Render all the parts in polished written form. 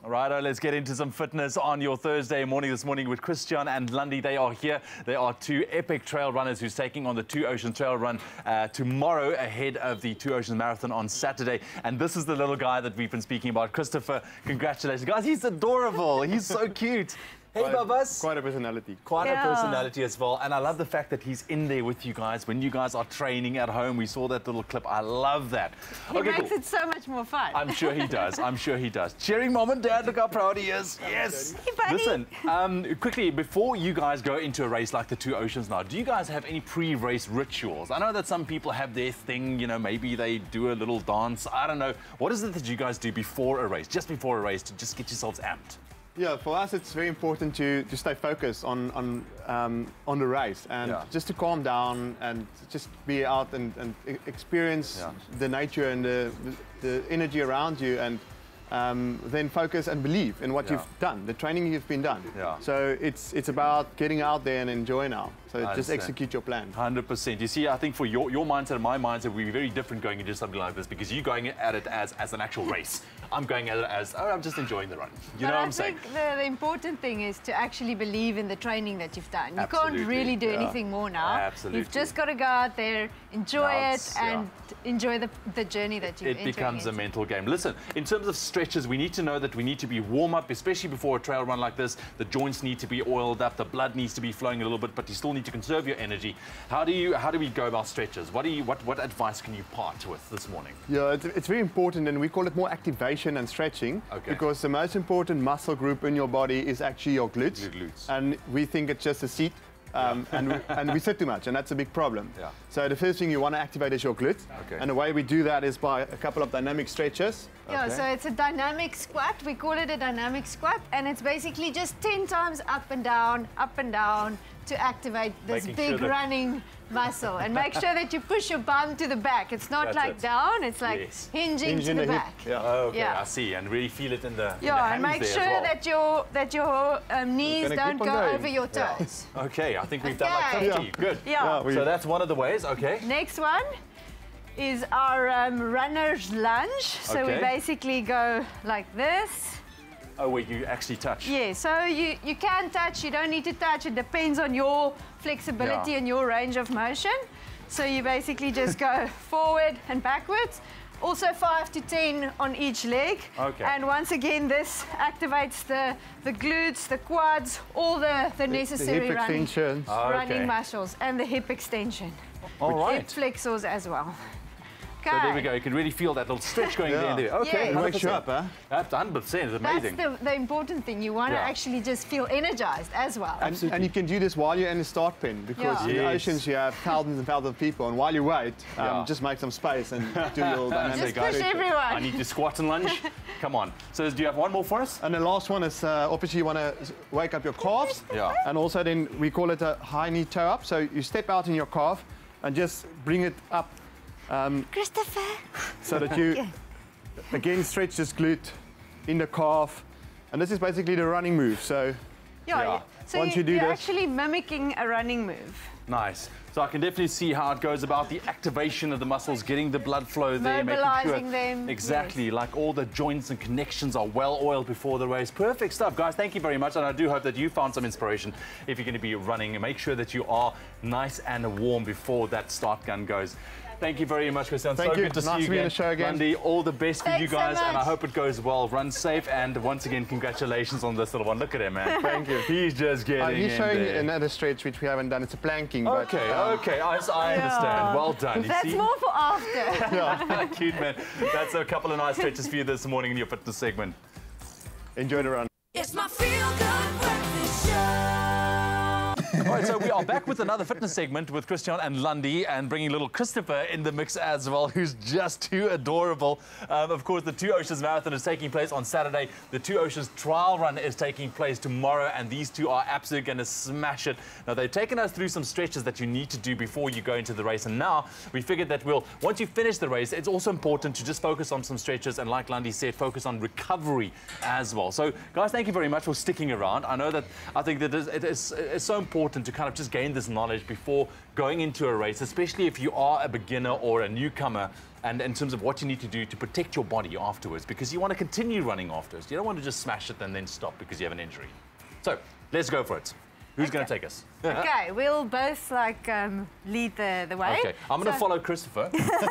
Righto, let's get into some fitness on your Thursday morning this morning with Christian and Lundy. They are here. They are two epic trail runners who's taking on the Two Oceans Trail Run tomorrow ahead of the Two Oceans Marathon on Saturday. And this is the little guy that we've been speaking about. Christopher, congratulations. Guys, he's adorable. He's so cute. Hey, Babas. Quite a personality. Quite a personality as well. And I love the fact that he's in there with you guys. When you guys are training at home, we saw that little clip. I love that. He makes it so much more fun. I'm sure he does. I'm sure he does. Cheering mom and dad. Look how proud he is. Yes. Hey, buddy. Listen, quickly, before you guys go into a race like the Two Oceans now, do you guys have any pre-race rituals? I know that some people have their thing, you know, maybe they do a little dance. I don't know. What is it that you guys do before a race, just before a race, to just get yourselves amped? Yeah, for us it's very important to stay focused on the race and just to calm down and just be out and experience the nature and the energy around you, and then focus and believe in what you've done, the training you've been done. So it's about getting out there and enjoying now. So just execute your plan. 100%. You see, I think for your mindset and my mindset, we'll be very different going into something like this, because you're going at it as an actual race. I'm going at it as, oh, I'm just enjoying the run. You know what I'm saying? I think the important thing is to actually believe in the training that you've done. You can't really do anything more now. Absolutely. You've just got to go out there, enjoy it, and enjoy the journey that you've It becomes a mental game. Listen, in terms of stretches, we need to know that we need to be warm up, especially before a trail run like this. The joints need to be oiled up, the blood needs to be flowing a little bit, but you still need to conserve your energy. How do we go about stretches? What advice can you part with this morning? Yeah, it's very important, and we call it more activation and stretching, because the most important muscle group in your body is actually your glutes. And we think it's just a seat. And we sit too much, and that's a big problem. So the first thing you want to activate is your glutes, and the way we do that is by a couple of dynamic stretches. So it's a dynamic squat. We call it a dynamic squat, and it's basically just 10 times up and down to activate this big running muscle, and make sure that you push your bum to the back. It's not down, it's like hinging to the back. I see, and really feel it in the and make sure that your knees don't go over your toes. Okay, I think we've done like 50. Good. So that's one of the ways. Next one is our runner's lunge. So we basically go like this. Oh, where you actually touch. Yeah, so you can touch, you don't need to touch. It depends on your flexibility and your range of motion. So you basically just go forward and backwards. Also 5 to 10 on each leg. And once again, this activates the glutes, the quads, all the necessary running muscles, and the hip extension. Hip flexors as well. So there we go. You can really feel that little stretch going there. Okay, wakes you up, huh? That's 100%. It's amazing. That's the important thing. You want to actually just feel energized as well. And you can do this while you're in the start pen, because in the oceans you have thousands and thousands of people, and while you wait, just make some space and do your dynamic. Just push everyone. I need to squat and lunge. Come on. So do you have one more for us? And the last one is obviously you want to wake up your calves. And also then we call it a high knee toe up. So you step out in your calf and just bring it up. Christopher. So that you, again, stretch this glute in the calf. And this is basically the running move. So, so once you do this, you're actually mimicking a running move. Nice. So I can definitely see how it goes about the activation of the muscles, getting the blood flow there, mobilizing them. Exactly, like all the joints and connections are well oiled before the race. Perfect stuff, guys. Thank you very much, and I do hope that you found some inspiration if you're going to be running. And make sure that you are nice and warm before that start gun goes. Thank you very much, Christian. Thank you. Good to see you nice to be on the show again. Randy, all the best for you guys, so and I hope it goes well. Run safe, and once again, congratulations on this little one. Look at him, man. Thank you. He's just getting he's showing there. another stretch which we haven't done. It's a planking. Okay, I understand. Well done. That's more for after. Cute, man. That's a couple of nice stretches for you this morning in your fitness segment. Enjoy the run. It's my feel-good breakfast show. All right, so we are back with another fitness segment with Christian and Lundy, and bringing little Christopher in the mix as well, who's just too adorable. Of course, the Two Oceans Marathon is taking place on Saturday. The Two Oceans Trial Run is taking place tomorrow, and these two are absolutely going to smash it. Now, they've taken us through some stretches that you need to do before you go into the race, and now we figured that once you finish the race, it's also important to just focus on some stretches, and like Lundy said, focus on recovery as well. So, guys, thank you very much for sticking around. I know that I think that it's so important important to kind of just gain this knowledge before going into a race, especially if you are a beginner or a newcomer, and in terms of what you need to do to protect your body afterwards, because you want to continue running afterwards. You don't want to just smash it and then stop because you have an injury. So let's go for it. Who's going to take us? Okay, we'll both lead the way. Okay, I'm going to follow Christopher.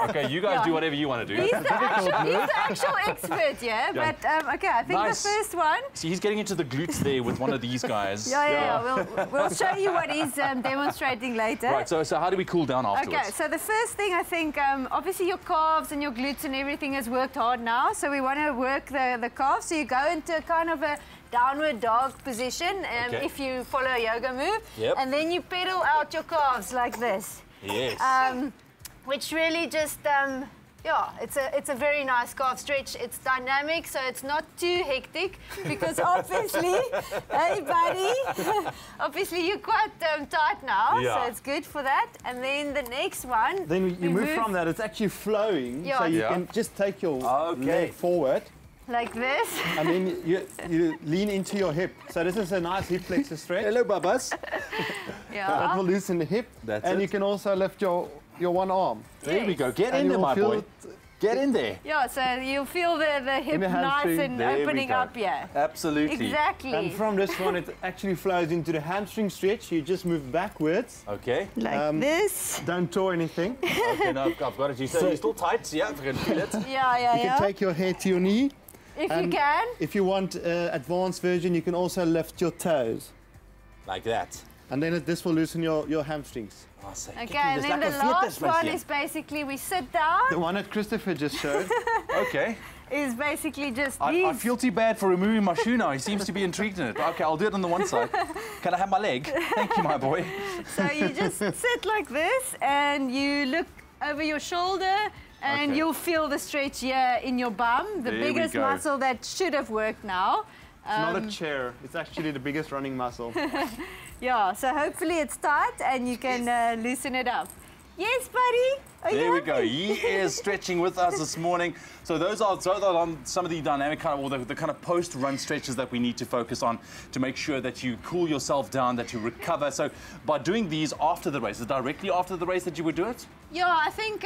Okay, you guys do whatever you want to do. He's the actual expert, yeah. But okay, I think the first one. See, he's getting into the glutes there with one of these guys. Yeah. We'll show you what he's demonstrating later. Right. So how do we cool down afterwards? Okay. So the first thing, I think, obviously your calves and your glutes and everything has worked hard now. So we want to work the calves. So you go into kind of a downward dog position if you follow a yoga move. Yep. And then you pedal out your calves like this. Yes. Which really just, it's a very nice calf stretch. It's dynamic, so it's not too hectic because obviously, hey buddy, obviously you're quite tight now, so it's good for that. And then the next one. Then you move from that, it's actually flowing, so you can just take your leg forward. Like this. And then you lean into your hip. So this is a nice hip flexor stretch. Hello, Babas. That will loosen the hip. You can also lift your one arm. There we go. Get in there, my boy. Get in there. Yeah, so you'll feel the hip nice and opening up here. Absolutely. Exactly. And from this one, it actually flows into the hamstring stretch. You just move backwards. Okay. Like this. Don't tore anything. Okay, no, I've got it. So you're still tight? Yeah, I can feel it. Yeah. You can take your head to your knee. If you can. If you want advanced version, you can also lift your toes. Like that. And then this will loosen your hamstrings. Okay, and then the last one is basically we sit down. The one that Christopher just showed. Okay. Is basically just I these. feel too bad for removing my shoe now. He seems to be intrigued in it. Okay, I'll do it on the one side. Can I have my leg? Thank you, my boy. So you just sit like this and you look over your shoulder and you'll feel the stretch here in your bum, the biggest muscle that should have worked now. It's not a chair. It's actually the biggest running muscle. Yeah, so hopefully it's tight and you can loosen it up. Yes, buddy. There we go. He is stretching with us this morning. So those are some of the dynamic kind of, or the kind of post-run stretches that we need to focus on to make sure that you cool yourself down, that you recover. So by doing these after the race, is it directly after the race that you would do it? Yeah, I think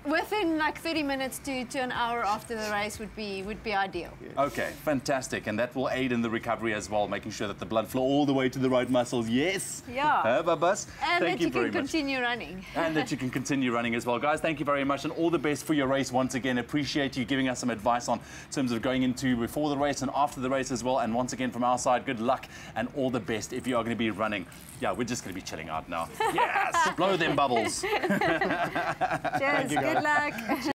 within like 30 minutes to an hour after the race would be ideal. Okay, fantastic. And that will aid in the recovery as well, making sure that the blood flow all the way to the right muscles. Yes. Yeah. Babas. And thank you very can much. continue running. And that you can continue running as well. Guys, thank you very much and all the best for your race once again. Appreciate you giving us some advice on terms of going into before the race and after the race as well. And once again, from our side, good luck and all the best if you are going to be running. Yeah, we're just going to be chilling out now. Yes, blow them bubbles. Cheers, good luck.